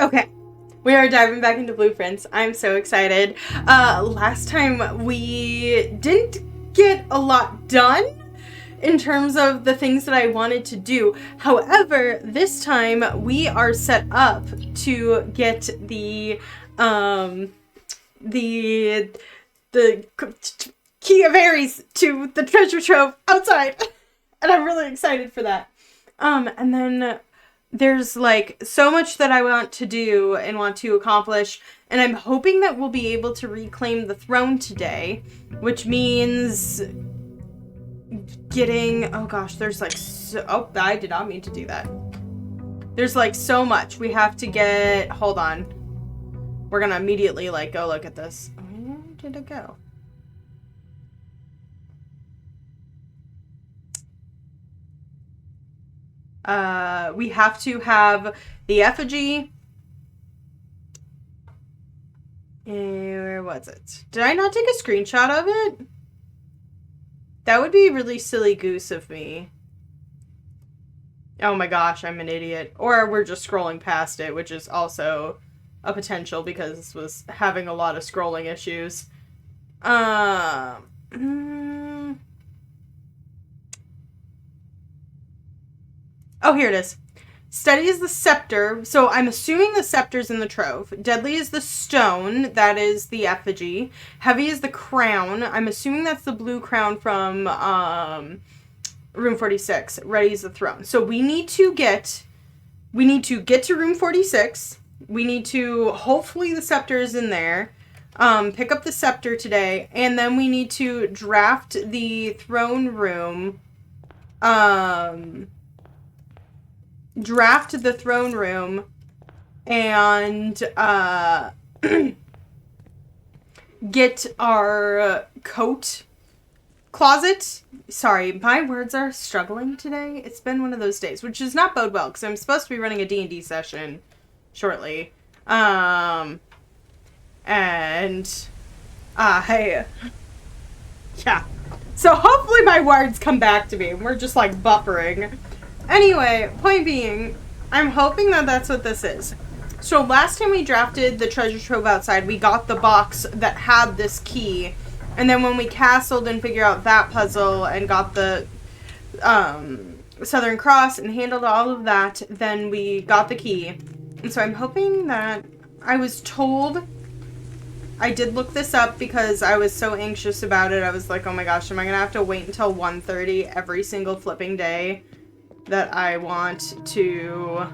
Okay, we are diving back into blueprints. I'm so excited. Last time we didn't get a lot done in terms of the things that I wanted to do. However, this time we are set up to get the key of Aries to the treasure trove outside. And I'm really excited for that. And then there's like so much that I want to do and want to accomplish, and I'm hoping that we'll be able to reclaim the throne today, which means getting, oh gosh, there's like oh, I did not mean to do that. There's like so much we have to get. Hold on, we're gonna immediately like go look at this. Where did it go? We have to have the effigy. Where was it? Did I not take a screenshot of it? That would be really silly goose of me. Oh my gosh, I'm an idiot. Or we're just scrolling past it, which is also a potential because this was having a lot of scrolling issues. Oh, here it is. Steady is the scepter. So I'm assuming the scepter's in the trove. Deadly is the stone. That is the effigy. Heavy is the crown. I'm assuming that's the blue crown from room 46. Ready is the throne. So we need to get to room 46. We need to, hopefully the scepter is in there. Pick up the scepter today. And then we need to draft the throne room. Draft the throne room and get our coat closet. Sorry, my words are struggling today. It's been one of those days, which does not bode well because I'm supposed to be running a D&D session shortly. And yeah. So hopefully my words come back to me. We're just like buffering. Anyway, point being, I'm hoping that that's what this is. So last time we drafted the treasure trove outside, we got the box that had this key. And then when we castled and figured out that puzzle and got the Southern Cross and handled all of that, then we got the key. And so I'm hoping that I was told, I did look this up because I was so anxious about it. I was like, oh my gosh, am I going to have to wait until 1:30 every single flipping day that I want to...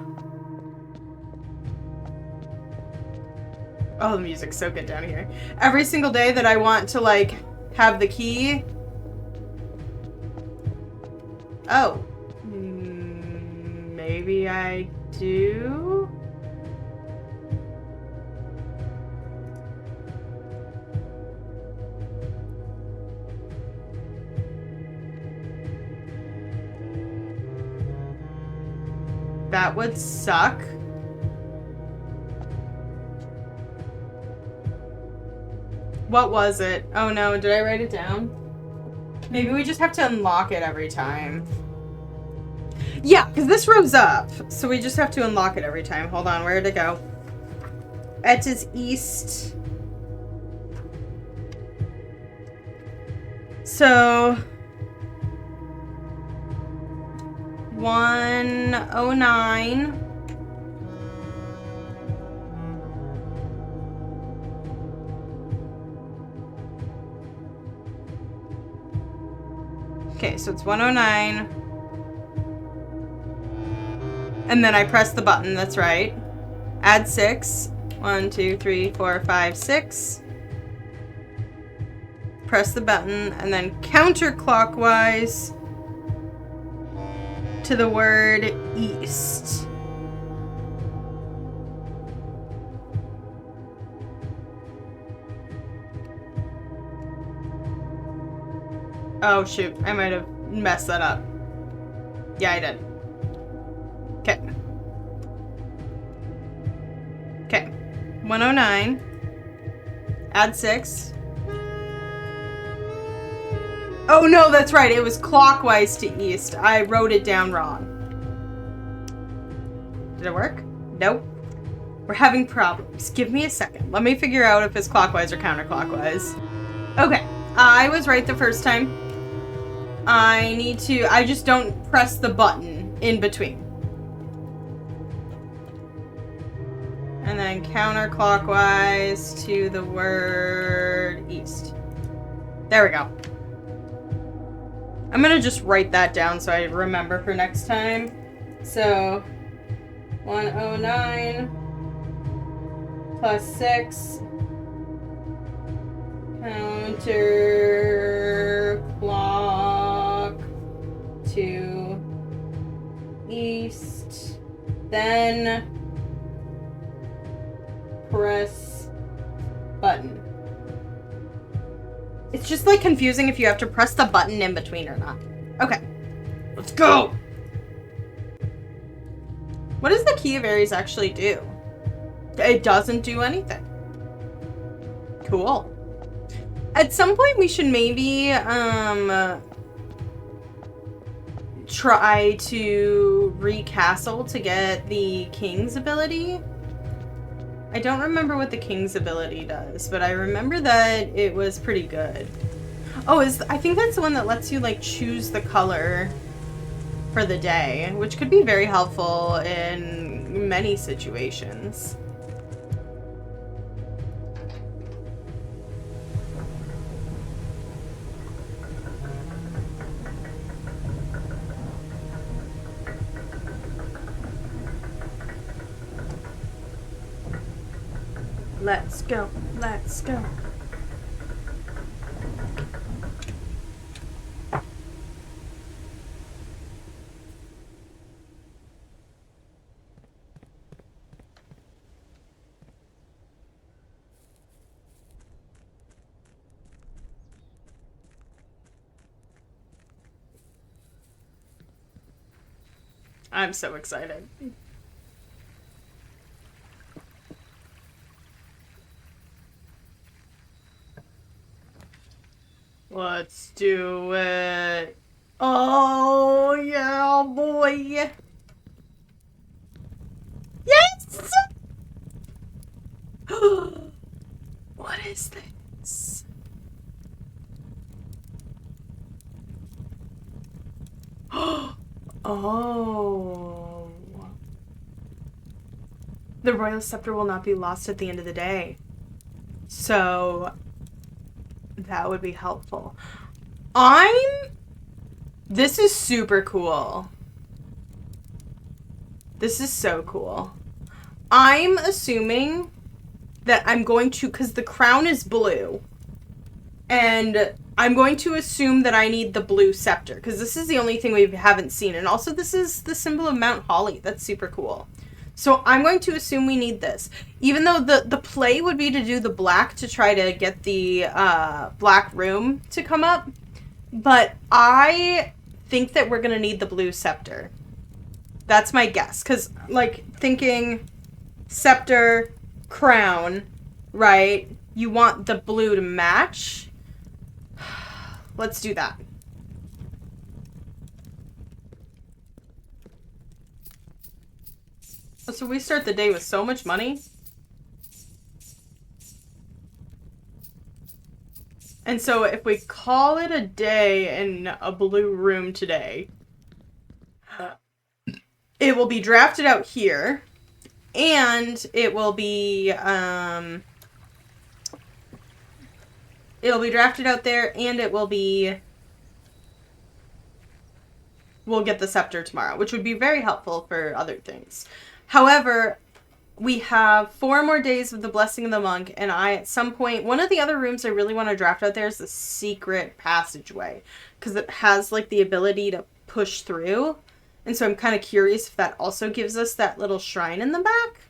Oh, the music's so good down here. Every single day that I want to, like, have the key. Oh. Maybe I do? That would suck. What was it? Oh no, did I write it down? Maybe we just have to unlock it every time. Yeah, because this rose up. So we just have to unlock it every time. Hold on, where did it go? It is east. So... 109. Okay, so it's 109. And then I press the button, that's right. Add 6. 1, 2, 3, 4, 5, 6. Press the button, and then counterclockwise to the word east. Oh shoot, I might have messed that up. Yeah, I did. Okay. Okay. 109. Add 6. Oh no, that's right. It was clockwise to east. I wrote it down wrong. Did it work? Nope. We're having problems. Give me a second. Let me figure out if it's clockwise or counterclockwise. Okay. I was right the first time. I just don't press the button in between. And then counterclockwise to the word east. There we go. I'm gonna just write that down so I remember for next time. So, 109 plus 6 counterclock to east, then press button. It's just like confusing if you have to press the button in between or not. Okay, let's go. What does the Key of Aries actually do? It doesn't do anything. Cool. At some point we should maybe try to recastle to get the King's ability. I don't remember what the King's ability does, but I remember that it was pretty good. Oh, I think that's the one that lets you like choose the color for the day, which could be very helpful in many situations. Let's go. Let's go. I'm so excited. Let's do it. Oh, yeah, boy. Yes! What is this? Oh. The Royal Scepter will not be lost at the end of the day. So that would be helpful. This is super cool. This is so cool. I'm assuming that I'm going to, because the crown is blue, and I'm going to assume that I need the blue scepter, because this is the only thing we haven't seen. And also this is the symbol of Mount Holly. That's super cool. So I'm going to assume we need this. Even though the play would be to do the black to try to get the black room to come up. But I think that we're going to need the blue scepter. That's my guess. Because, like, thinking scepter, crown, right? You want the blue to match. Let's do that. So we start the day with so much money. And so if we call it a day in a blue room today, it will be drafted out here, and it will be it'll be drafted out there, and it will be, we'll get the scepter tomorrow, which would be very helpful for other things. However, we have 4 more days of the Blessing of the Monk, and at some point, one of the other rooms I really want to draft out there is the secret passageway, because it has, like, the ability to push through, and so I'm kind of curious if that also gives us that little shrine in the back.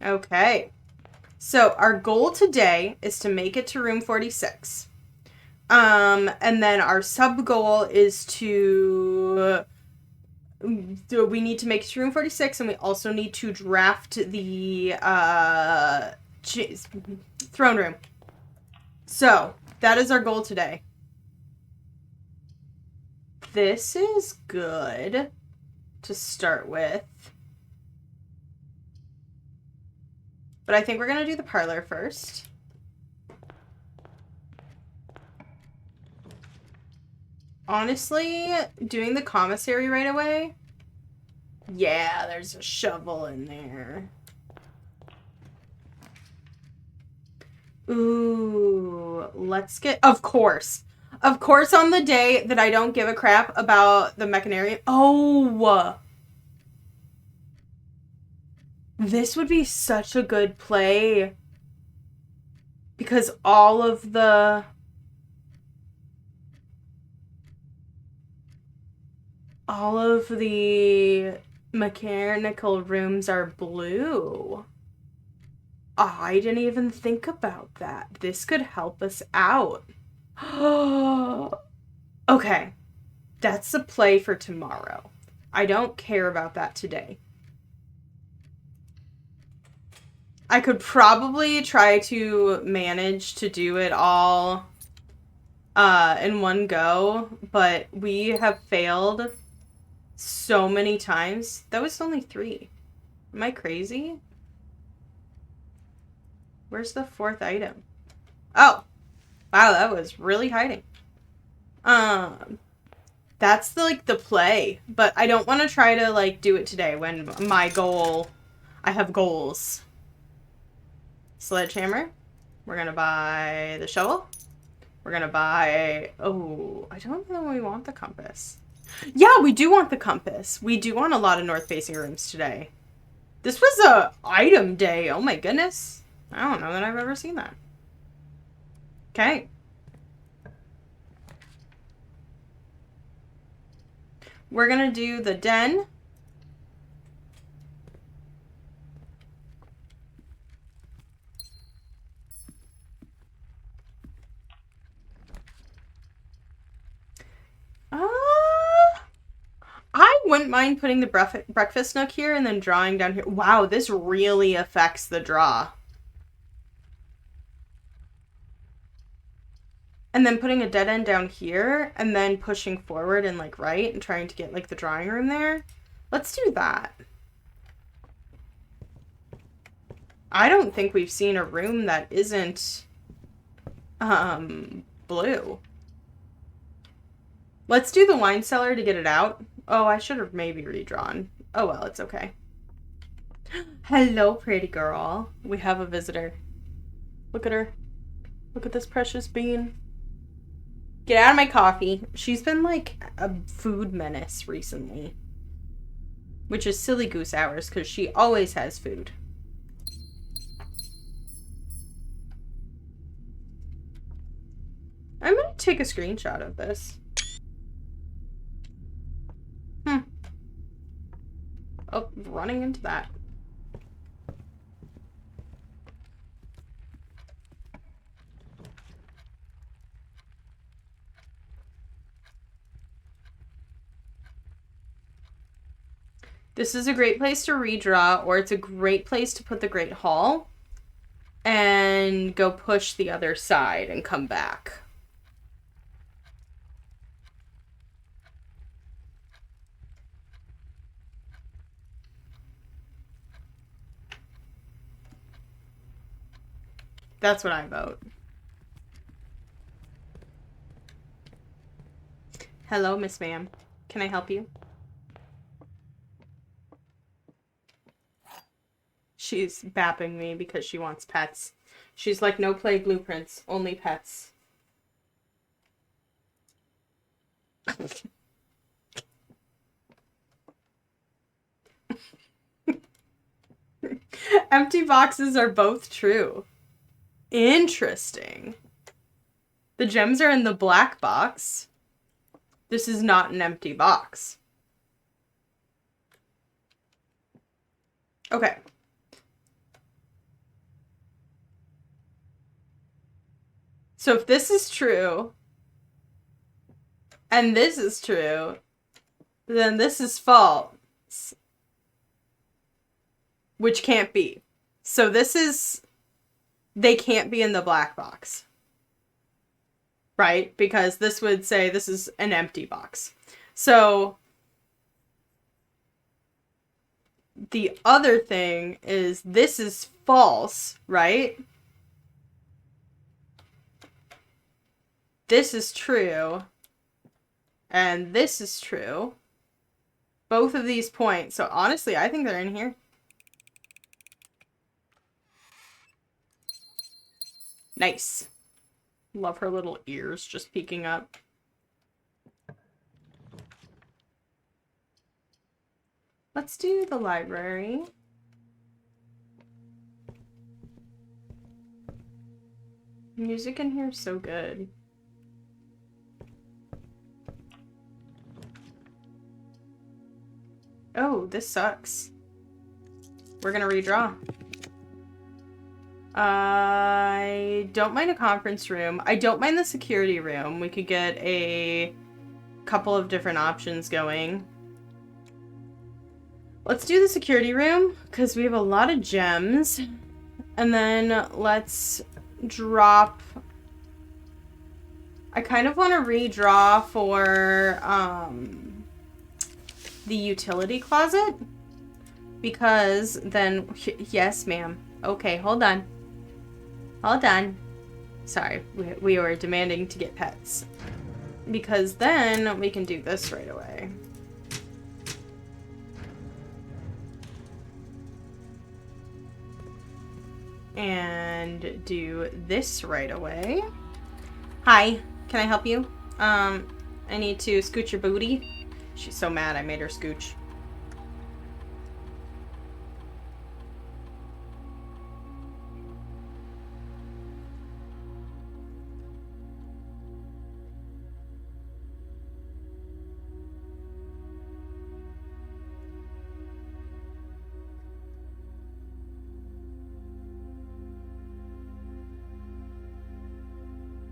Okay. So, our goal today is to make it to room 46. And then our sub-goal is to... we need to make it to room 46, and we also need to draft the throne room. So, that is our goal today. This is good. to start with. But I think we're going to do the parlor first. Honestly, doing the commissary right away. Yeah, there's a shovel in there. Ooh, let's get... Of course. Of course, on the day that I don't give a crap about the mechanarium... Oh! This would be such a good play. Because all of the mechanical rooms are blue. Oh, I didn't even think about that. This could help us out. Okay. That's the play for tomorrow. I don't care about that today. I could probably try to manage to do it all in one go, but we have failed so many times. That was only 3. Am I crazy? Where's the 4th item? Oh! Wow, that was really hiding. That's the play, but I don't want to try to do it today when my goal, I have goals. Sledgehammer. We're gonna buy the shovel. We're gonna buy, oh, I don't know if we want the compass. Yeah, we do want the compass. We do want a lot of north-facing rooms today. This was a item day. Oh my goodness. I don't know that I've ever seen that. Okay. We're gonna do the den. I wouldn't mind putting the breakfast nook here and then drawing down here. Wow, this really affects the draw. And then putting a dead end down here and then pushing forward and right and trying to get the drawing room there. Let's do that. I don't think we've seen a room that isn't blue. Let's do the wine cellar to get it out. Oh, I should have maybe redrawn. Oh well, it's okay. Hello, pretty girl. We have a visitor. Look at her. Look at this precious bean. Get out of my coffee. She's been a food menace recently. Which is silly goose hours because she always has food. I'm gonna take a screenshot of this. Oh, running into that. This is a great place to redraw, or it's a great place to put the Great Hall and go push the other side and come back. That's what I vote. Hello, Miss Ma'am. Can I help you? She's bapping me because she wants pets. She's like, no play blueprints, only pets. Empty boxes are both true. Interesting. The gems are in the black box. This is not an empty box. Okay. So if this is true, and this is true, then this is false. Which can't be. So this is... They can't be in the black box. Right? Because this would say this is an empty box. So... the other thing is this is false, right? This is true. And this is true. Both of these points. So honestly, I think they're in here. Nice. Love her little ears just peeking up. Let's do the library. Music in here is so good. Oh, this sucks. We're gonna redraw. I don't mind a conference room. I don't mind the security room. We could get a couple of different options going. Let's do the security room because we have a lot of gems. And then let's drop... I kind of want to redraw for the utility closet. Because then... Yes, ma'am. Okay, hold on. Hold on. Sorry, we were demanding to get pets. Because then we can do this right away. And do this right away. Hi, can I help you? I need to scooch your booty. She's so mad I made her scooch.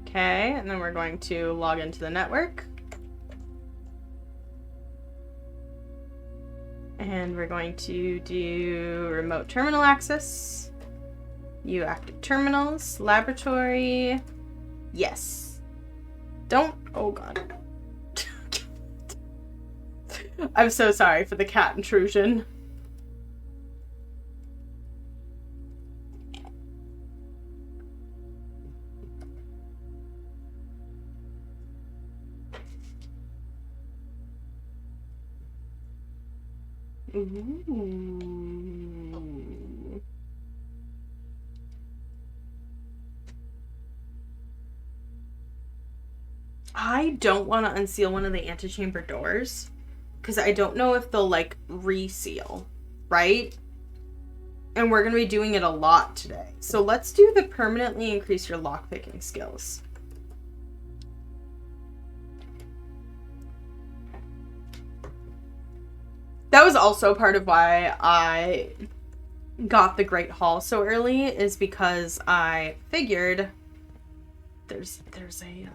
Okay, and then we're going to log into the network. And we're going to do remote terminal access. You active terminals, laboratory. Yes. Don't, oh god. I'm so sorry for the cat intrusion. Ooh. I don't want to unseal one of the antechamber doors because I don't know if they'll like reseal, right? And we're going to be doing it a lot today. So let's do the permanently increase your lockpicking skills. That was also part of why I got the Great Hall so early, is because I figured there's a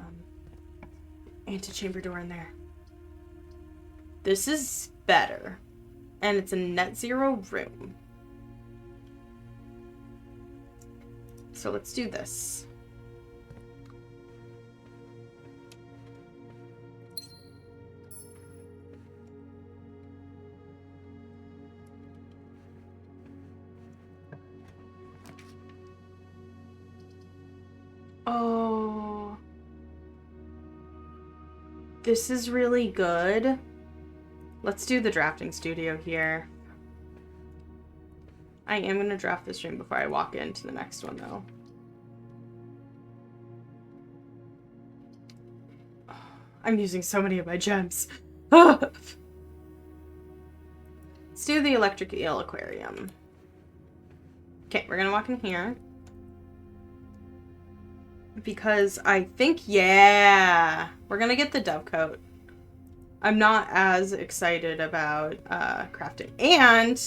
antechamber door in there. This is better. And it's a net zero room. So let's do this. Oh, this is really good. Let's do the drafting studio here. I am going to draft this room before I walk into the next one, though. I'm using so many of my gems. Let's do the electric eel aquarium. Okay, we're going to walk in here. Because I think, yeah, we're going to get the dove coat. I'm not as excited about crafting. And...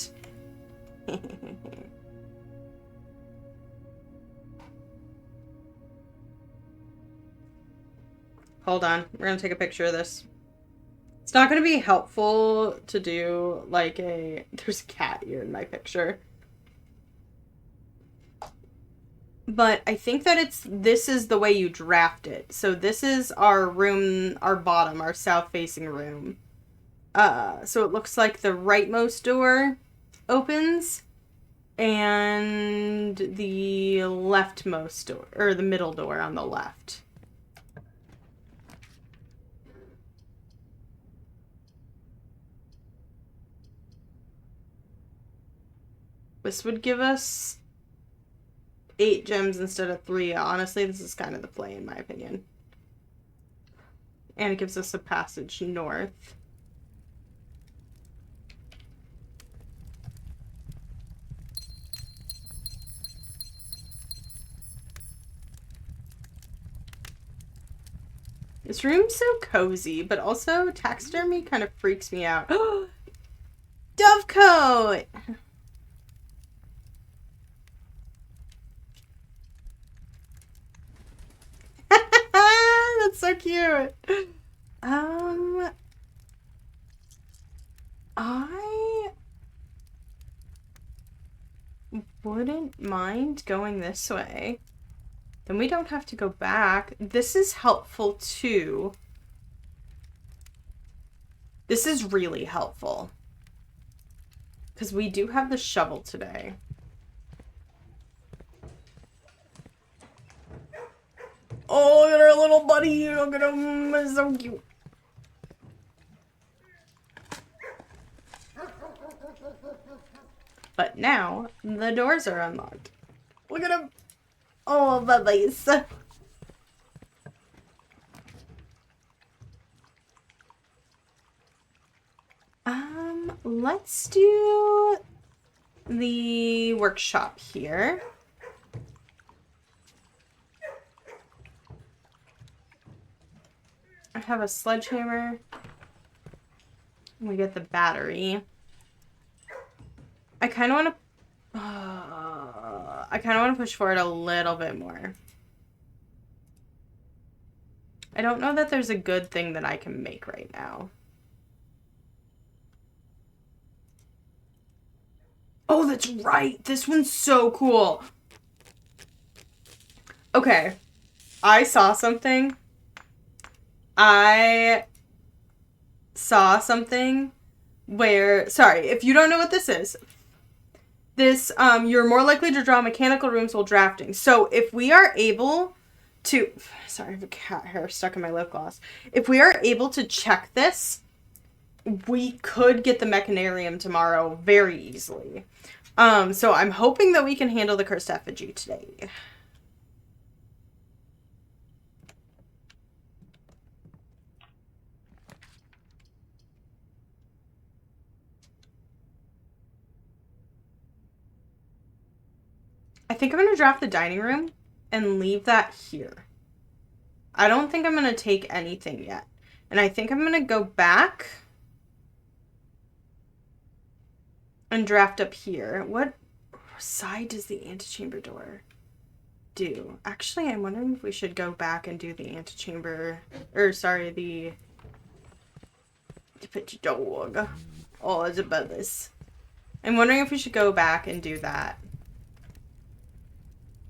hold on. We're going to take a picture of this. It's not going to be helpful to do like a... There's a cat ear in my picture. But I think that this is the way you draft it. So this is our room, our bottom, our south-facing room. So it looks like the rightmost door opens and the leftmost door, or the middle door on the left. This would give us 8 gems instead of 3. Honestly, this is kind of the play in my opinion. And it gives us a passage north. This room's so cozy, but also taxidermy kind of freaks me out. Dovecote! That's so cute. I wouldn't mind going this way. Then we don't have to go back. This is helpful too. This is really helpful. Because we do have the shovel today. Oh, look at our little buddy. Look at him. It's so cute. But now, the doors are unlocked. Look at him. Oh, buddies. Let's do the workshop here. I have a sledgehammer. We get the battery. I kind of want to push forward a little bit more. I don't know that there's a good thing that I can make right now. Oh, that's right. This one's so cool. Okay. I saw something where, sorry, if you don't know what this is, this, you're more likely to draw mechanical rooms while drafting. So if we are able to, sorry, I have a cat hair stuck in my lip gloss. If we are able to check this, we could get the mechanarium tomorrow very easily. So I'm hoping that we can handle the cursed effigy today. I think I'm going to draft the dining room and leave that here. I don't think I'm going to take anything yet. And I think I'm going to go back and draft up here. What side does the antechamber door do? Actually, I'm wondering if we should go back and do the antechamber, or sorry, the pitch dog. Oh, it's about this. I'm wondering if we should go back and do that.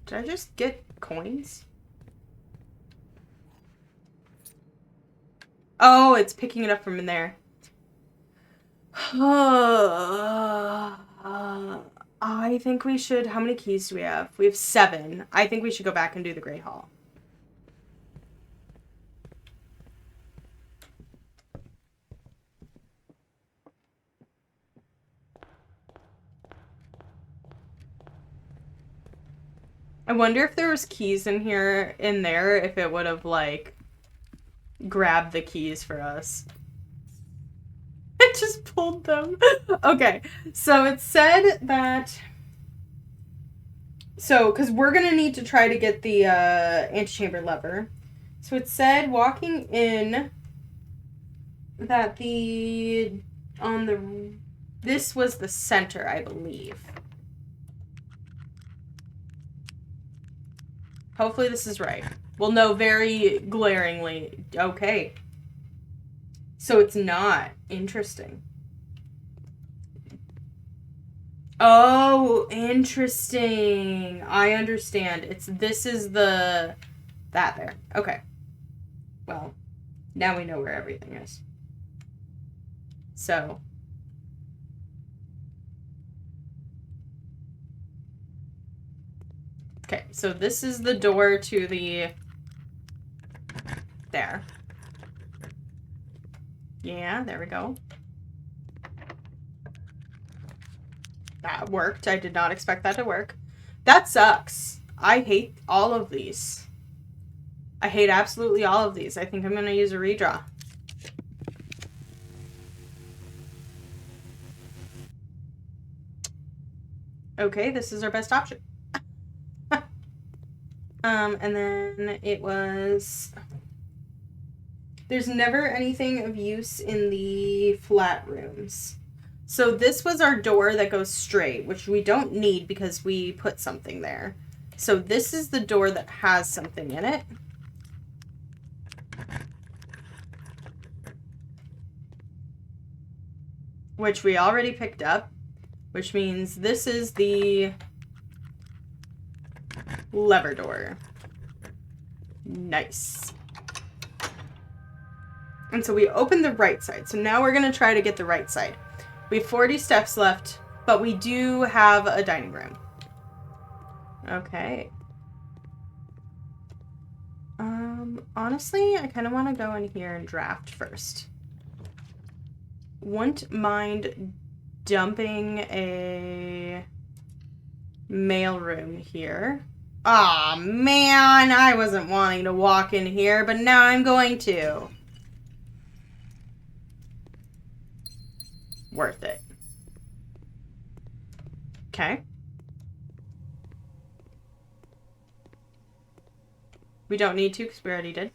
Did I just get coins? Oh, it's picking it up from in there. I think we should... How many keys do we have? We have 7. I think we should go back and do the Great Hall. I wonder if there was keys in there, if it would have, like, grabbed the keys for us. I just pulled them. Okay, so it said that... So, because we're going to need to try to get the antechamber lever. So it said, walking in, that this was the center, I believe. Hopefully this is right. We'll know very glaringly. Okay. So it's not. Interesting. Oh, interesting. I understand. This is that there. Okay. Well, now we know where everything is. So. Okay, so this is the door to the... There. Yeah, there we go. That worked. I did not expect that to work. That sucks. I hate all of these. I hate absolutely all of these. I think I'm going to use a redraw. Okay, this is our best option. And then it was... There's never anything of use in the flat rooms. So this was our door that goes straight, which we don't need because we put something there. So this is the door that has something in it. Which we already picked up. Which means this is the lever door. Nice. And so we opened the right side. So now we're going to try to get the right side. We have 40 steps left, but we do have a dining room. Okay. Honestly, I kind of want to go in here and draft first. Wouldn't mind dumping a mailroom here. Aw, man, I wasn't wanting to walk in here, but now I'm going to. Worth it. Okay. We don't need to because we already did.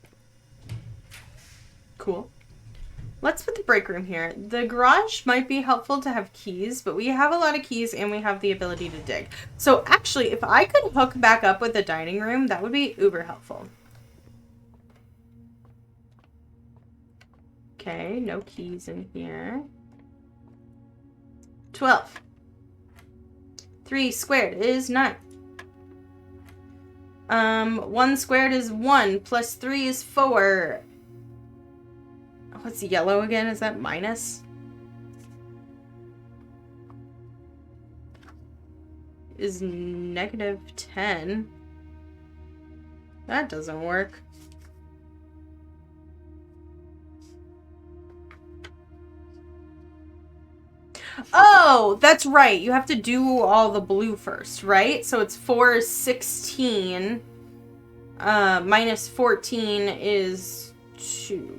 Cool. Let's put the break room here. The garage might be helpful to have keys, but we have a lot of keys and we have the ability to dig. So actually, if I could hook back up with the dining room, that would be uber helpful. Okay, no keys in here. 12. 3 squared is 9. 1 squared is 1, plus 3 is 4. What's yellow again? Is that minus? Is negative 10. That doesn't work. Oh, that's right. You have to do all the blue first, right? So it's 4 is 16. Minus 14 is 2.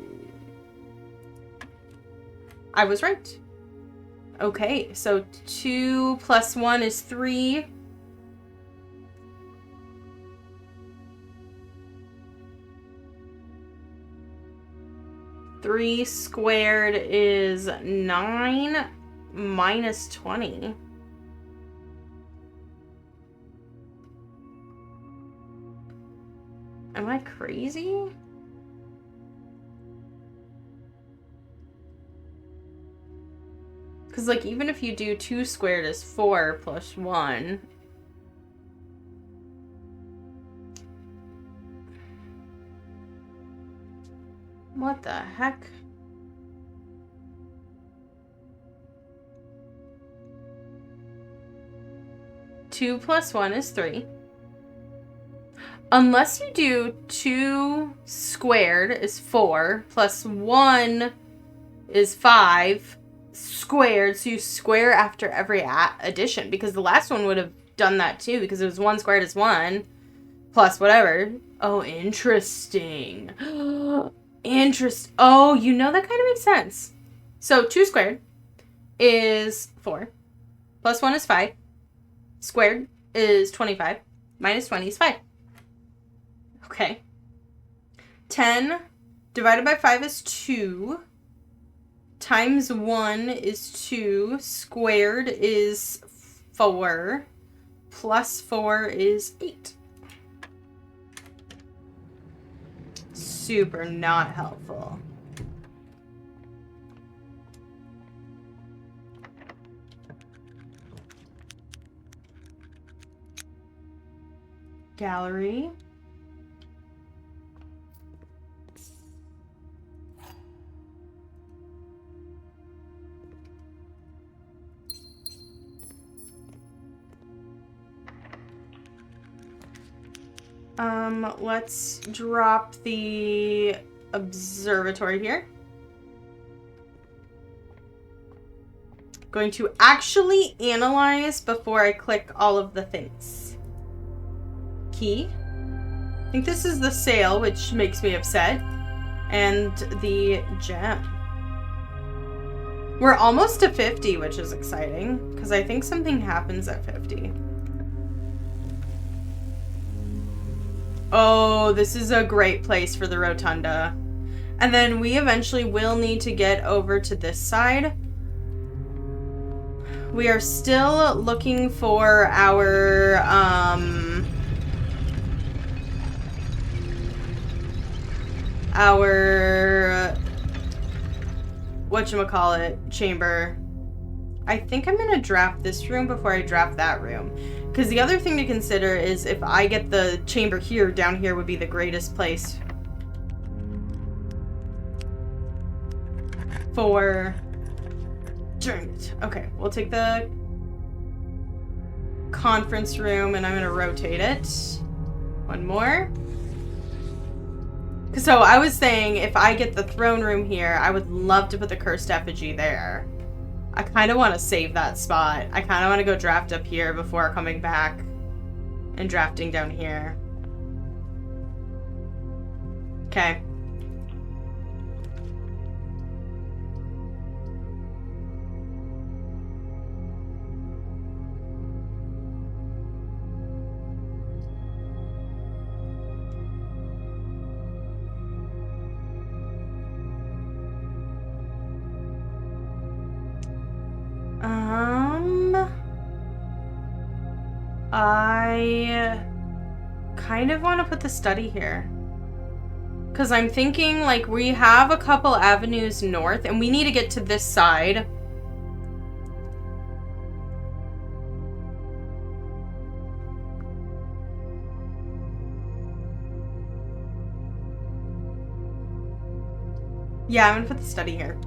I was right. Okay, so 2 plus 1 is 3. Three squared is 9 minus 20. Am I crazy? Because, like, even if you do 2 squared is 4 plus 1. What the heck? Two plus 1 is 3. Unless you do 2 squared is 4, plus 1 is 5 squared, so you square after every addition, because the last one would have done that too, because it was 1 squared is 1, plus whatever. Oh, interesting. Oh, you know, that kind of makes sense. So 2 squared is 4, plus 1 is 5, squared is 25, minus 20 is 5. Okay. 10 divided by 5 is 2. Times 1 is 2. Squared is 4. Plus 4 is 8. Super not helpful. Gallery. Let's drop the observatory here. Going to actually analyze before I click all of the things. Key. I think this is the sail, which makes me upset. And the gem. We're almost to 50, which is exciting, because I think something happens at 50. Oh, this is a great place for the rotunda. And then we eventually will need to get over to this side. We are still looking for our, whatchamacallit, chamber. I think I'm gonna draft this room before I draft that room. Because the other thing to consider is if I get the chamber here, down here would be the greatest place for... Darn it. Okay, we'll take the conference room and I'm gonna rotate it. One more. So I was saying if I get the throne room here, I would love to put the cursed effigy there. I kind of want to save that spot. I kind of want to go draft up here before coming back and drafting down here. Okay. I kind of want to put the study here. Because I'm thinking, like, we have a couple avenues north, and we need to get to this side. Yeah, I'm going to put the study here.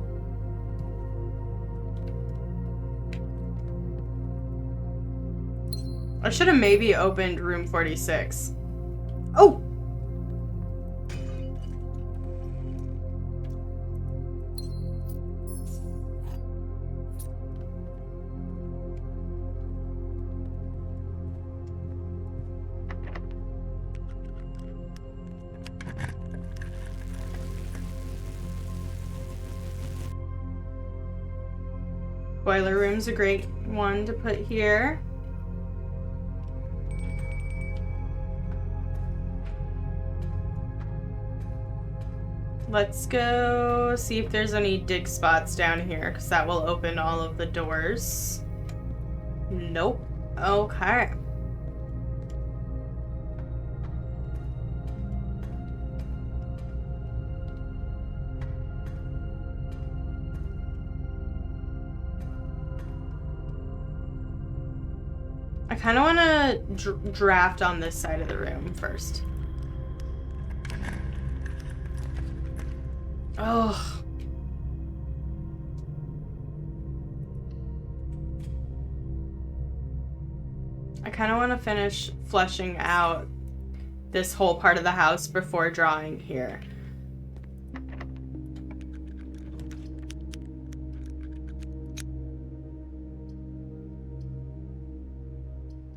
I should have maybe opened room 46. Oh! Boiler room's a great one to put here. Let's go see if there's any dig spots down here, because that will open all of the doors. Nope. Okay. I kind of want to draft on this side of the room first. Oh. I kind of want to finish fleshing out this whole part of the house before drawing here.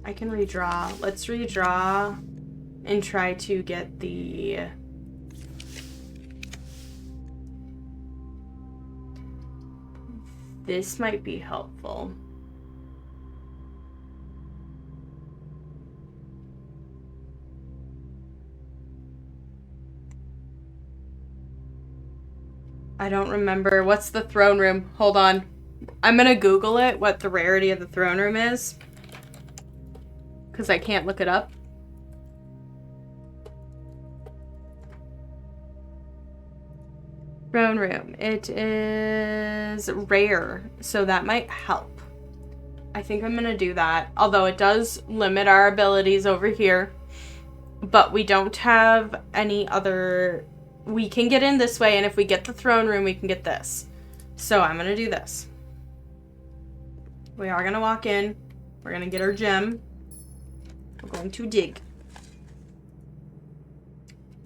I can redraw. Let's redraw and try to get the... This might be helpful. I don't remember. What's the throne room? Hold on. I'm gonna Google it, what the rarity of the throne room is. Because I can't look it up. Throne room. It is rare, so that might help. I think I'm gonna do that. Although it does limit our abilities over here. But we don't have any other... We can get in this way, and if we get the throne room, we can get this. So I'm gonna do this. We are gonna walk in. We're gonna get our gem. We're going to dig.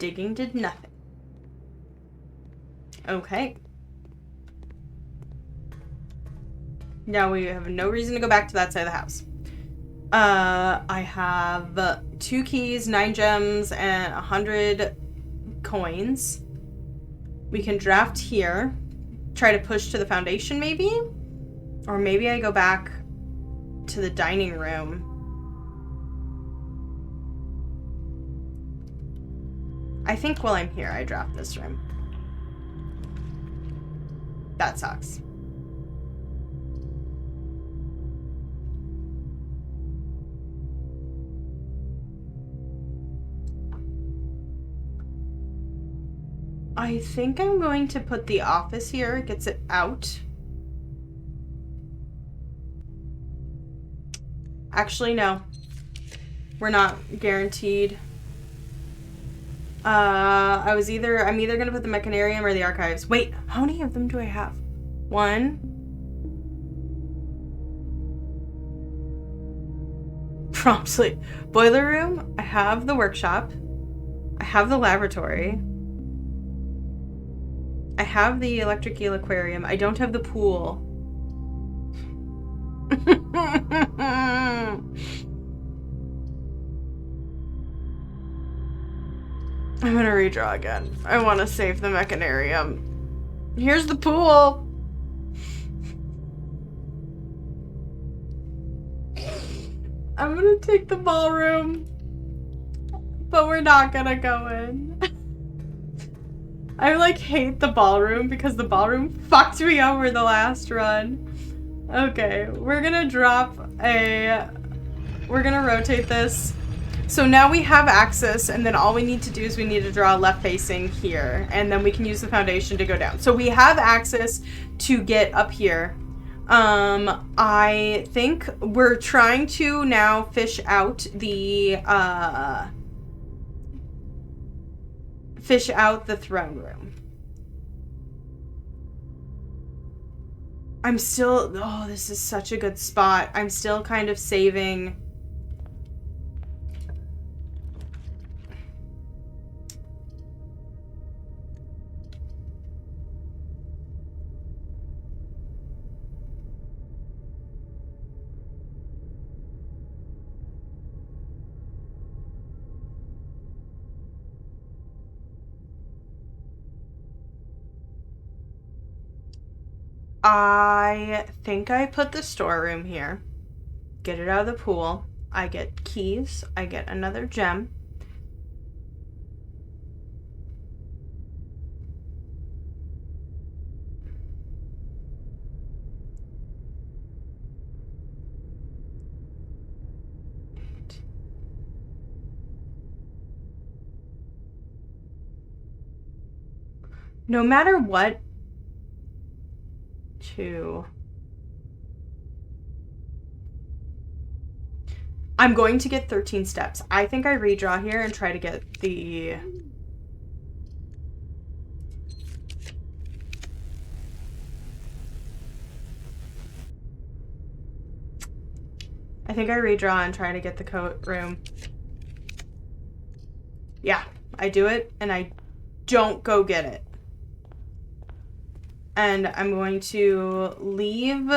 Digging did nothing. Okay. Now we have no reason to go back to that side of the house. I have 2 keys, 9 gems, and 100 coins. We can draft here. Try to push to the foundation, maybe? Or maybe I go back to the dining room. I think while I'm here, I draft this room. That sucks. I think I'm going to put the office here. It gets it out. Actually, no. We're not guaranteed. I'm either gonna put the mechanarium or the archives. Wait, how many of them do I have? 1. Promptly. Boiler room. I have the workshop. I have the laboratory. I have the electric eel aquarium. I don't have the pool. I'm gonna redraw again. I want to save the mechanarium. Here's the pool. I'm gonna take the ballroom, but we're not gonna go in. I like hate the ballroom because the ballroom fucked me over the last run. Okay, we're gonna rotate this. So now we have access, and then all we need to do is we need to draw left facing here, and then we can use the foundation to go down. So we have access to get up here. I think we're trying to now fish out the throne room. Oh, this is such a good spot. I'm still kind of saving. I think I put the storeroom here. Get it out of the pool. I get keys. I get another gem. No matter what, 2. I'm going to get 13 steps. I think I redraw here and try to get the... I think I redraw and try to get the coat room. Yeah, I do it and I don't go get it. And I'm going to leave.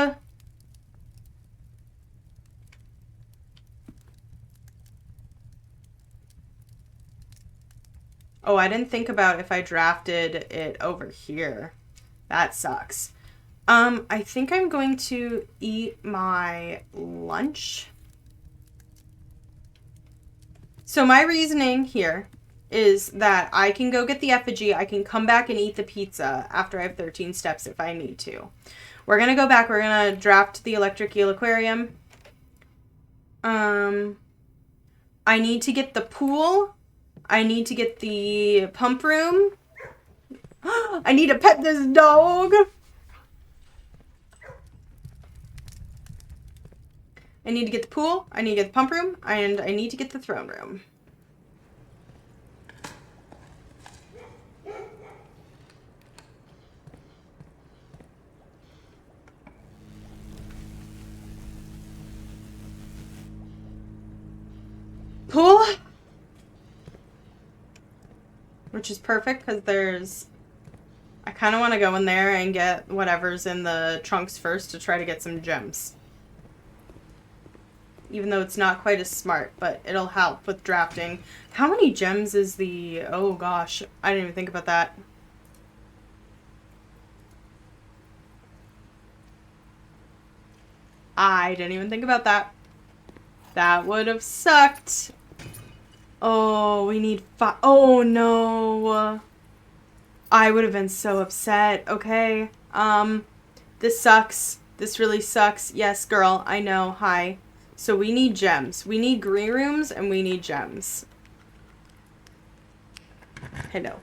Oh, I didn't think about if I drafted it over here. That sucks. I think I'm going to eat my lunch. So my reasoning here is that I can go get the effigy. I can come back and eat the pizza after I have 13 steps if I need to. We're going to go back. We're going to draft the electric eel aquarium. I need to get the pool. I need to get the pump room. I need to pet this dog. I need to get the pool. I need to get the pump room. And I need to get the throne room. Pool. which is perfect because there's... I kind of want to go in there and get whatever's in the trunks first to try to get some gems. Even though it's not quite as smart, but it'll help with drafting. How many gems is the... Oh gosh, I didn't even think about that. I didn't even think about that. That would have sucked. Oh, we need 5. Oh no. I would have been so upset. Okay. This sucks. This really sucks. Yes, girl. I know. Hi. So we need gems. We need green rooms and we need gems. Hello.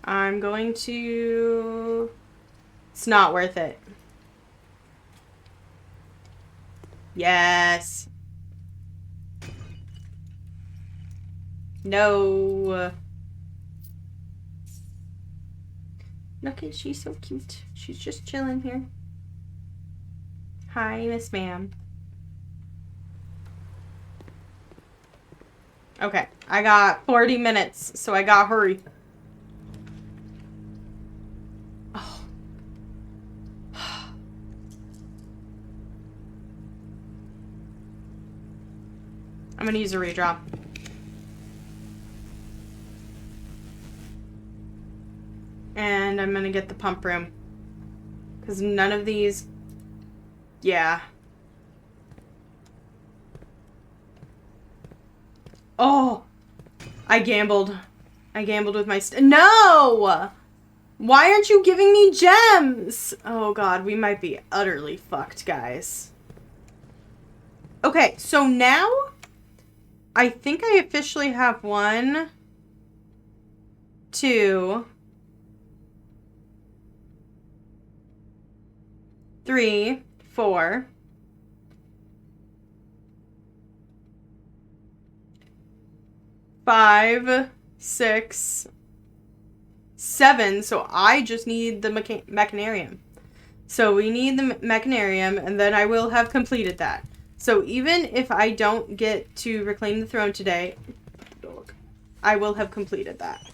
I'm going to... It's not worth it. Yes. No. Look at, she's so cute. She's just chilling here. Hi, Miss Ma'am. Okay, I got 40 minutes, so I gotta hurry. Oh. I'm gonna use a redraw. And I'm gonna get the pump room. Because none of these... Yeah. Oh! I gambled. I gambled with my... No! Why aren't you giving me gems? Oh god, we might be utterly fucked, guys. Okay, so now... I think I officially have 1, 2... 3, 4, 5, 6, 7. So I just need the mechanarium. So we need the mechanarium, and then I will have completed that. So even if I don't get to reclaim the throne today, I will have completed that.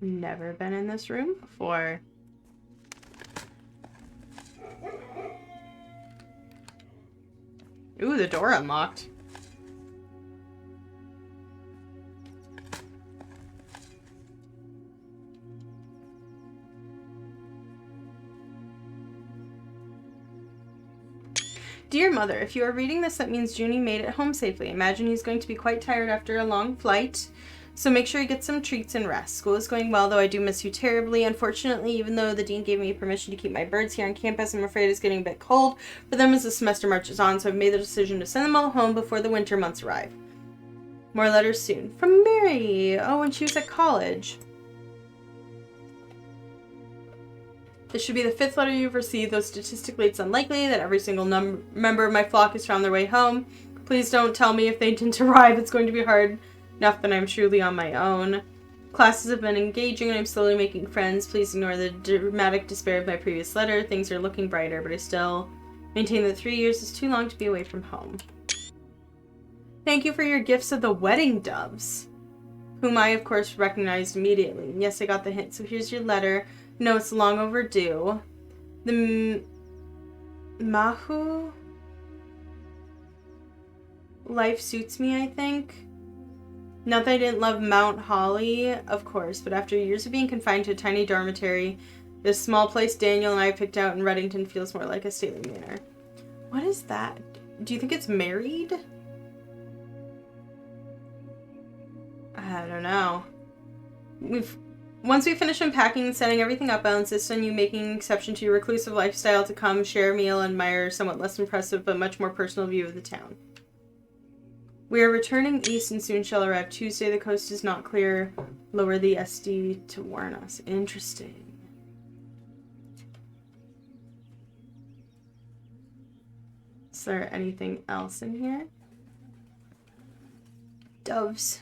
Never been in this room before. Ooh, the door unlocked. Dear Mother, if you are reading this, that means Junie made it home safely. Imagine he's going to be quite tired after a long flight. So make sure you get some treats and rest. School is going well, though I do miss you terribly. Unfortunately, even though the dean gave me permission to keep my birds here on campus, I'm afraid it's getting a bit cold for them as the semester marches on, so I've made the decision to send them all home before the winter months arrive. More letters soon. From Mary! Oh, and she was at college. This should be the 5th letter you've received, though statistically it's unlikely that every single member of my flock has found their way home. Please don't tell me if they didn't arrive. It's going to be hard enough that I'm truly on my own. Classes have been engaging and I'm slowly making friends. Please ignore the dramatic despair of my previous letter. Things are looking brighter, but I still maintain that 3 years is too long to be away from home. Thank you for your gifts of the wedding doves, whom I, of course, recognized immediately. Yes, I got the hint, so here's your letter. No, it's long overdue. The Mahu? Life suits me, I think. Not that I didn't love Mount Holly, of course, but after years of being confined to a tiny dormitory, this small place Daniel and I picked out in Reddington feels more like a stately manor. What is that? Do you think it's married? I don't know. Once we finish unpacking and setting everything up, I'll insist on you making an exception to your reclusive lifestyle to come share a meal and admire a somewhat less impressive but much more personal view of the town. We are returning east and soon shall arrive. Tuesday, the coast is not clear. Lower the SD to warn us. Interesting. Is there anything else in here? Doves.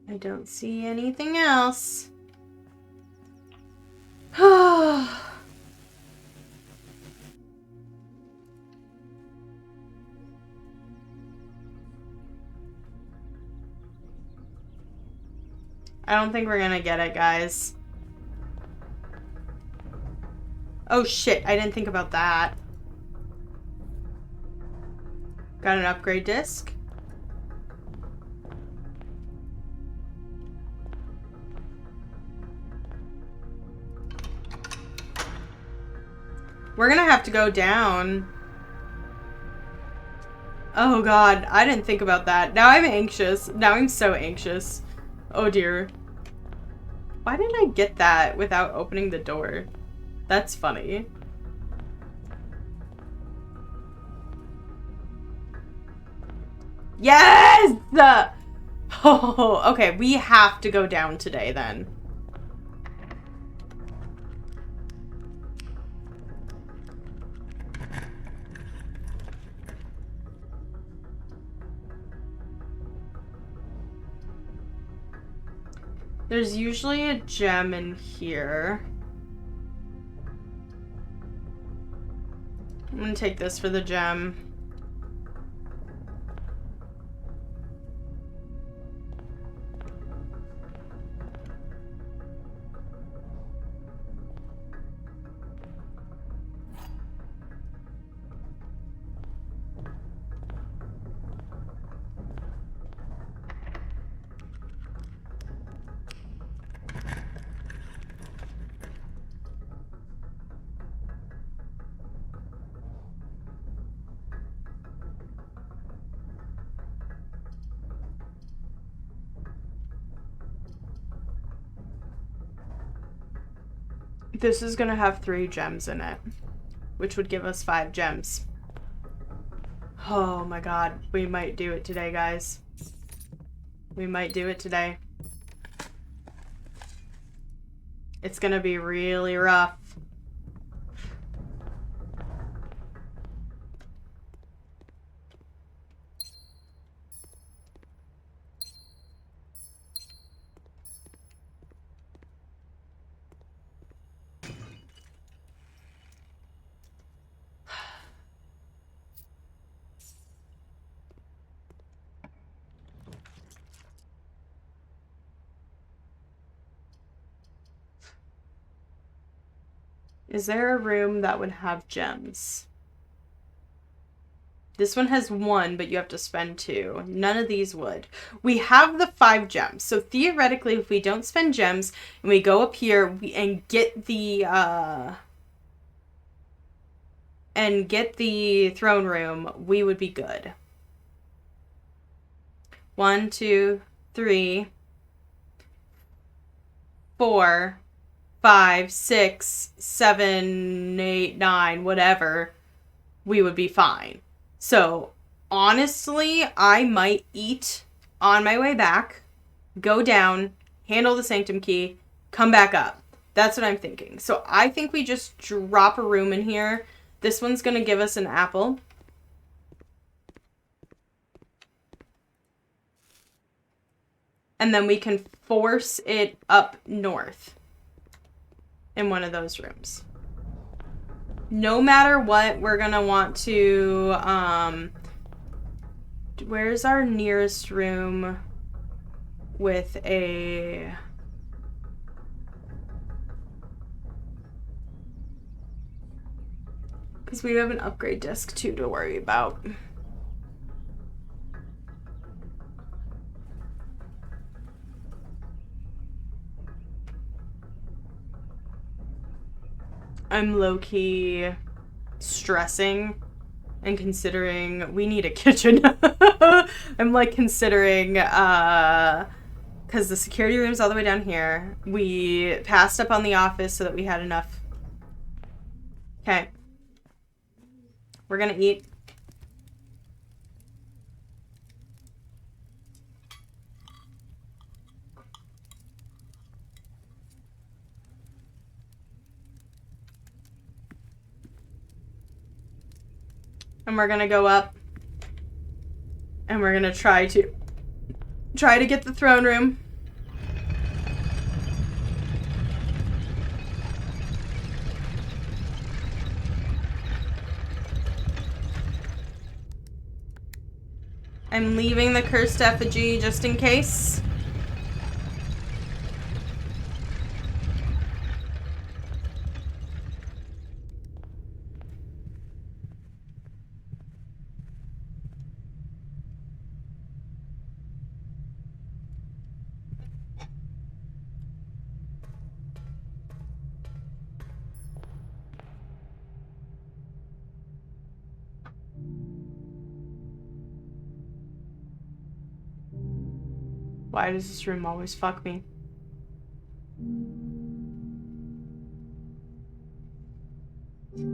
I don't see anything else. I don't think we're gonna get it, guys. Oh shit, I didn't think about that. Got an upgrade disc. We're gonna have to go down. Oh god, I didn't think about that. Now I'm anxious. Now I'm so anxious. Oh dear. Why did I get that without opening the door? That's funny. Yes! Oh, okay, we have to go down today then. There's usually a gem in here. I'm gonna take this for the gem. This is gonna have 3 gems in it, which would give us 5 gems. Oh my god, we might do it today, guys. We might do it today. It's gonna be really rough. Is there a room that would have gems? This one has 1, but you have to spend 2. None of these would. We have the 5 gems. So theoretically, if we don't spend gems and we go up here and get the throne room, we would be good. 1, 2, 3, 4, 5, 6, 7, 8, 9, whatever, we would be fine. So, honestly, I might eat on my way back, go down, handle the sanctum key, come back up. That's what I'm thinking. So, I think we just drop a room in here. This one's going to give us an apple. And then we can force it up north. In one of those rooms. No matter what, we're gonna want to, where's our nearest room with a, because we have an upgrade disc too to worry about. I'm low-key stressing and considering we need a kitchen. I'm like considering Because the security room's all the way down here. We passed up on the office so that we had enough. Okay. We're gonna eat. And we're gonna go up. And we're gonna try to get the throne room. I'm leaving the cursed effigy just in case. Why does this room always fuck me?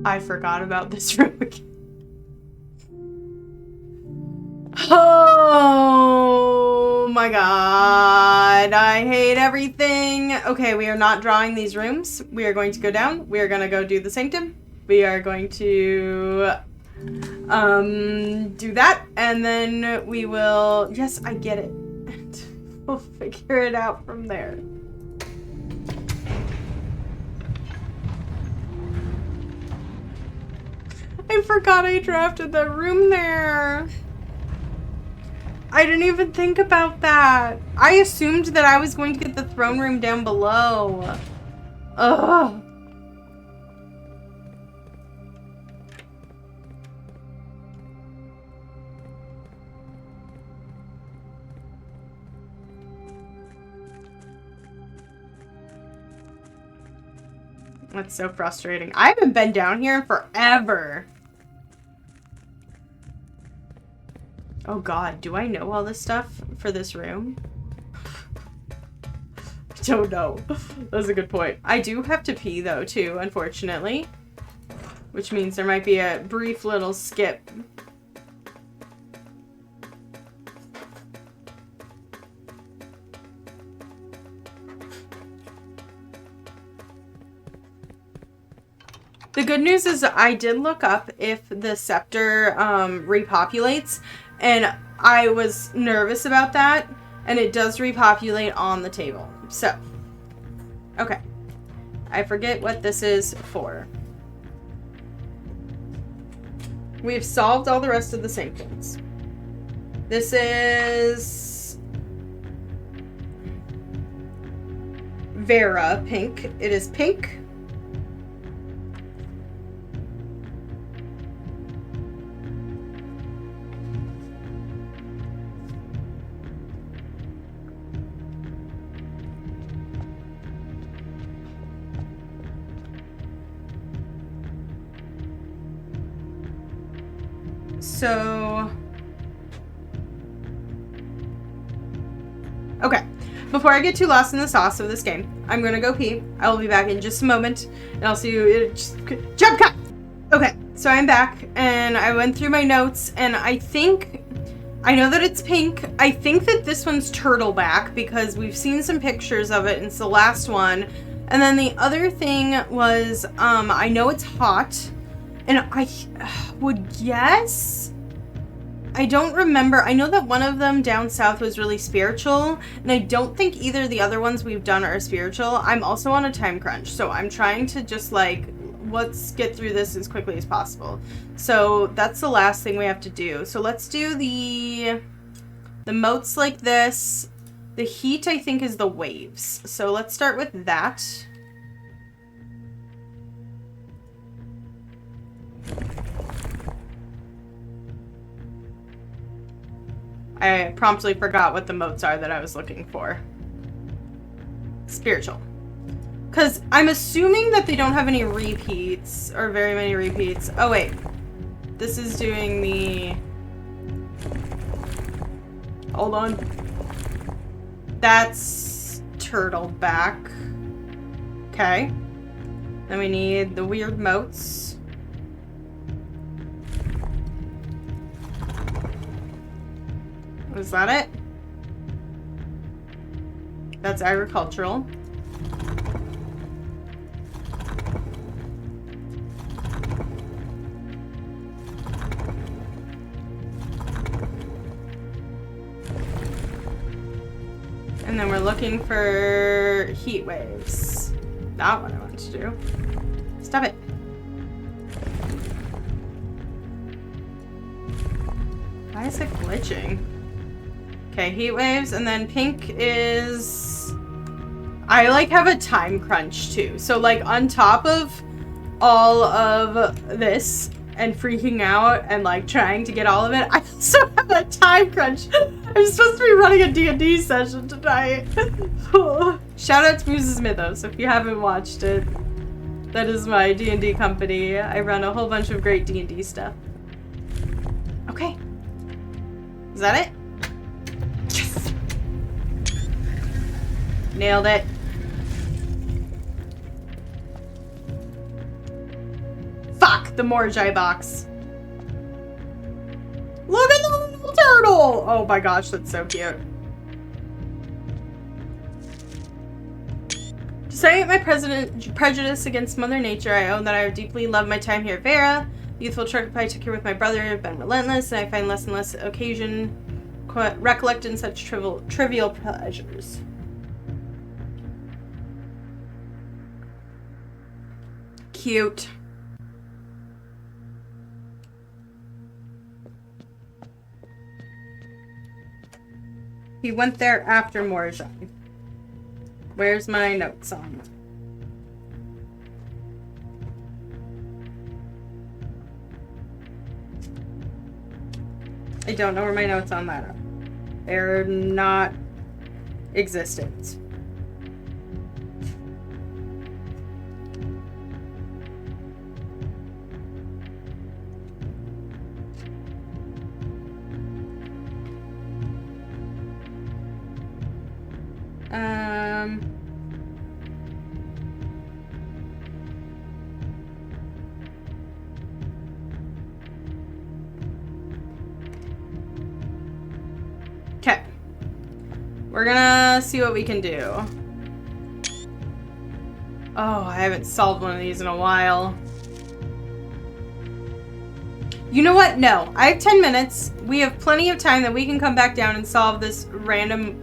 I forgot about this room again. Oh my god. I hate everything. Okay, we are not drawing these rooms. We are going to go down. We are going to go do the sanctum. We are going to do that. And then we will... Yes, I get it. We'll figure it out from there. I forgot I drafted the room there. I didn't even think about that. I assumed that I was going to get the throne room down below. Ugh. That's so frustrating. I haven't been down here in forever. Oh god, do I know all this stuff for this room? I don't know. That's a good point. I do have to pee though too, unfortunately. Which means there might be a brief little skip. The good news is I did look up if the scepter repopulates, and I was nervous about that, and it does repopulate on the table. So, okay. I forget what this is for. We've solved all the rest of the sanctums. This is Vera pink. It is pink. So, okay, before I get too lost in the sauce of this game, I'm gonna go pee. I will be back in just a moment, and I'll see you. Jump cut! Okay, so I'm back, and I went through my notes, and I know that it's pink. I think that this one's turtleback, because we've seen some pictures of it, and it's the last one. And then the other thing was, I know it's hot, and I would guess... I don't remember. I know that one of them down south was really spiritual, and I don't think either of the other ones we've done are spiritual. I'm also on a time crunch, so I'm trying to just, like, let's get through this as quickly as possible. So that's the last thing we have to do. So let's do the moats like this. The heat, I think, is the waves. So let's start with that. I promptly forgot what the moats are that I was looking for. Spiritual. Because I'm assuming that they don't have any repeats, or very many repeats. Oh, wait. This is doing the... Hold on. That's turtle back. Okay. Then we need the weird moats. Was that it? That's agricultural. And then we're looking for heat waves. Not what I want to do. Stop it. Why is it glitching? Okay, heat waves, and then pink is... I, like, have a time crunch, too. So, like, on top of all of this and freaking out and, like, trying to get all of it, I also have a time crunch. I'm supposed to be running a D&D session tonight. Shout out to Mrs. Mythos if you haven't watched it. That is my D&D company. I run a whole bunch of great D&D stuff. Okay. Is that it? Yes! Nailed it. Fuck! The Morjai box. Look at the little turtle! Oh my gosh, that's so cute. Despite my prejudice against Mother Nature, I own that I deeply love my time here at Vera. The youthful trip I took here with my brother have been relentless, and I find less and less occasion recollect in such trivial pleasures. Cute. He went there after Morjai. Where's my notes on it? I don't know where my notes on that are. They're not existent. Okay. We're gonna see what we can do. Oh, I haven't solved one of these in a while. You know what? No. I have 10 minutes. We have plenty of time that we can come back down and solve this random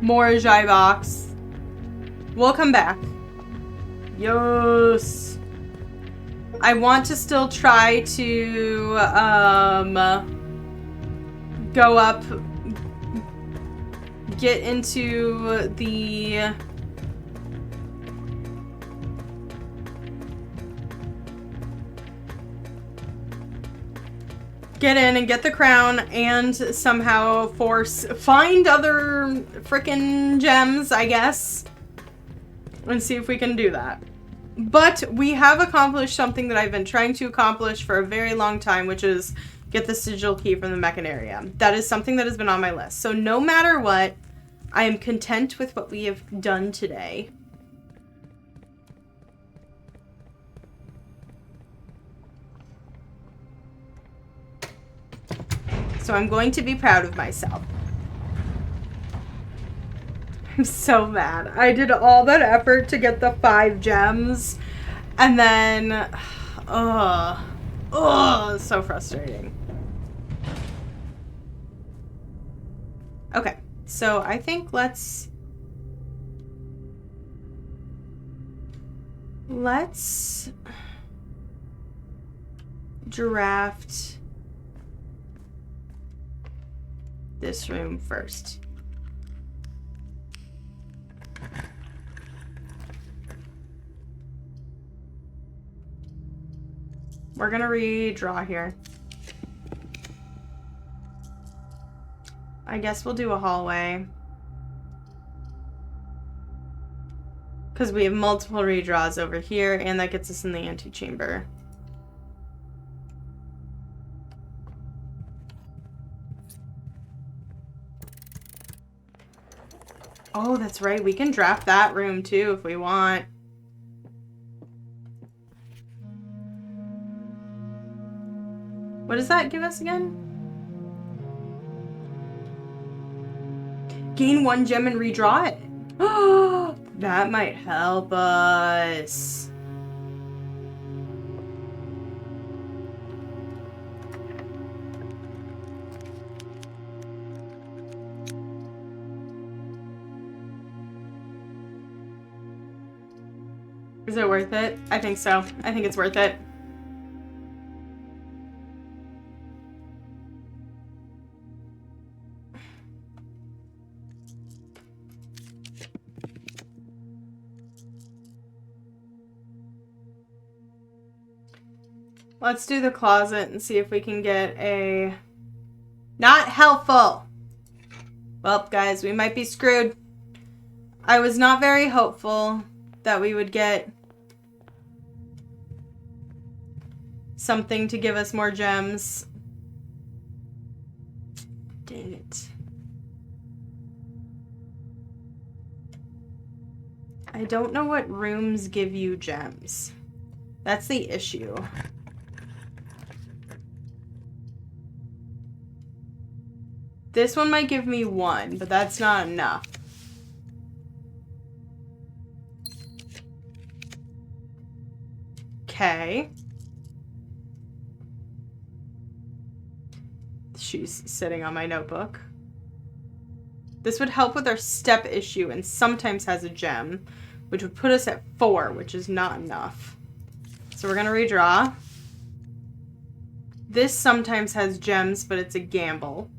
Morjai box. We'll come back. Yes. I want to still try to go up, get into the get in and get the crown and somehow find other frickin' gems, I guess, and see if we can do that. But we have accomplished something that I've been trying to accomplish for a very long time, which is get the sigil key from the Mechanaria. That is something that has been on my list. So no matter what, I am content with what we have done today. So I'm going to be proud of myself. I'm so mad. I did all that effort to get the 5 gems, and then, so frustrating. Okay, so I think let's draft this room first. We're gonna redraw here. I guess we'll do a hallway. Because we have multiple redraws over here, and that gets us in the antechamber. Oh, that's right. We can draft that room too if we want. What does that give us again? Gain 1 gem and redraw it. Oh, that might help us. Is it worth it? I think so. I think it's worth it. Let's do the closet and see if we can get a... Not helpful! Well, guys, we might be screwed. I was not very hopeful that we would get something to give us more gems. Dang it. I don't know what rooms give you gems. That's the issue. This one might give me 1, but that's not enough. Okay. She's sitting on my notebook. This would help with our step issue and sometimes has a gem, which would put us at 4, which is not enough. So we're going to redraw. This sometimes has gems, but it's a gamble.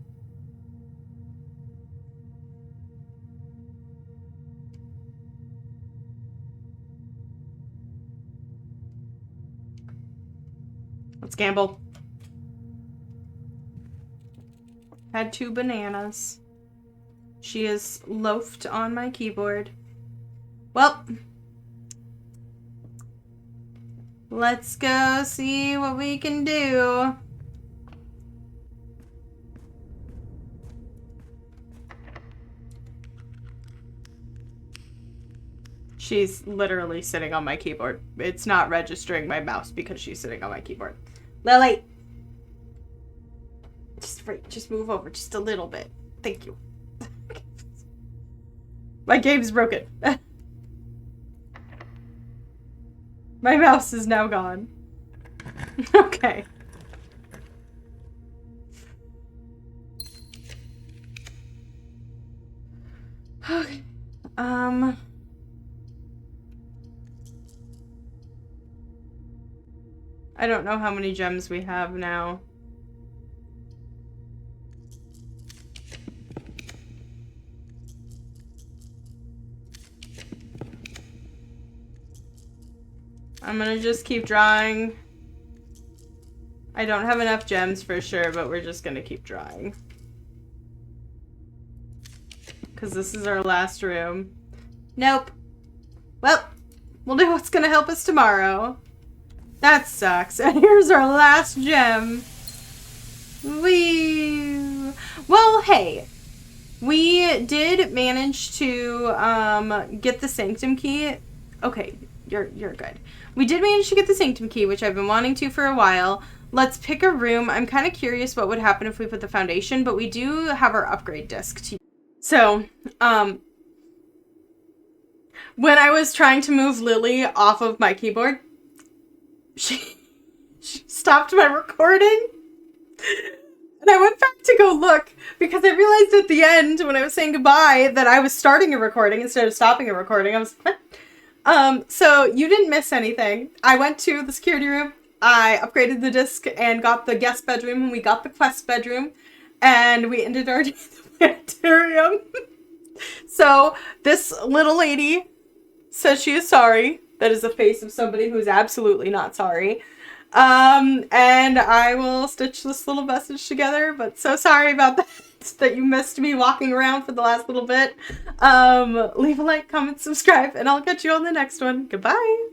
Let's gamble. Had 2 bananas. She is loafed on my keyboard. Well, let's go see what we can do. She's literally sitting on my keyboard. It's not registering my mouse because she's sitting on my keyboard. Lily! Just move over just a little bit. Thank you. My game's broken. My mouse is now gone. Okay. Okay. I don't know how many gems we have now. I'm gonna just keep drawing. I don't have enough gems for sure, but we're just gonna keep drawing. Because this is our last room. Nope. Well, we'll do what's gonna help us tomorrow. That sucks. And here's our last gem. Well, hey. We did manage to get the sanctum key. Okay, you're good. We did manage to get the sanctum key, which I've been wanting to for a while. Let's pick a room. I'm kind of curious what would happen if we put the foundation, but we do have our upgrade disc to... So, when I was trying to move Lily off of my keyboard, she stopped my recording. And I went back to go look because I realized at the end when I was saying goodbye that I was starting a recording instead of stopping a recording. I was what? So you didn't miss anything. I went to the security room. I upgraded the disc and got the guest bedroom, and we got the quest bedroom, and we ended our day at the planetarium. So this little lady says she is sorry. That is the face of somebody who is absolutely not sorry. And I will stitch this little message together, but so sorry about that you missed me walking around for the last little bit. Leave a like, comment, subscribe, and I'll catch you on the next one. Goodbye!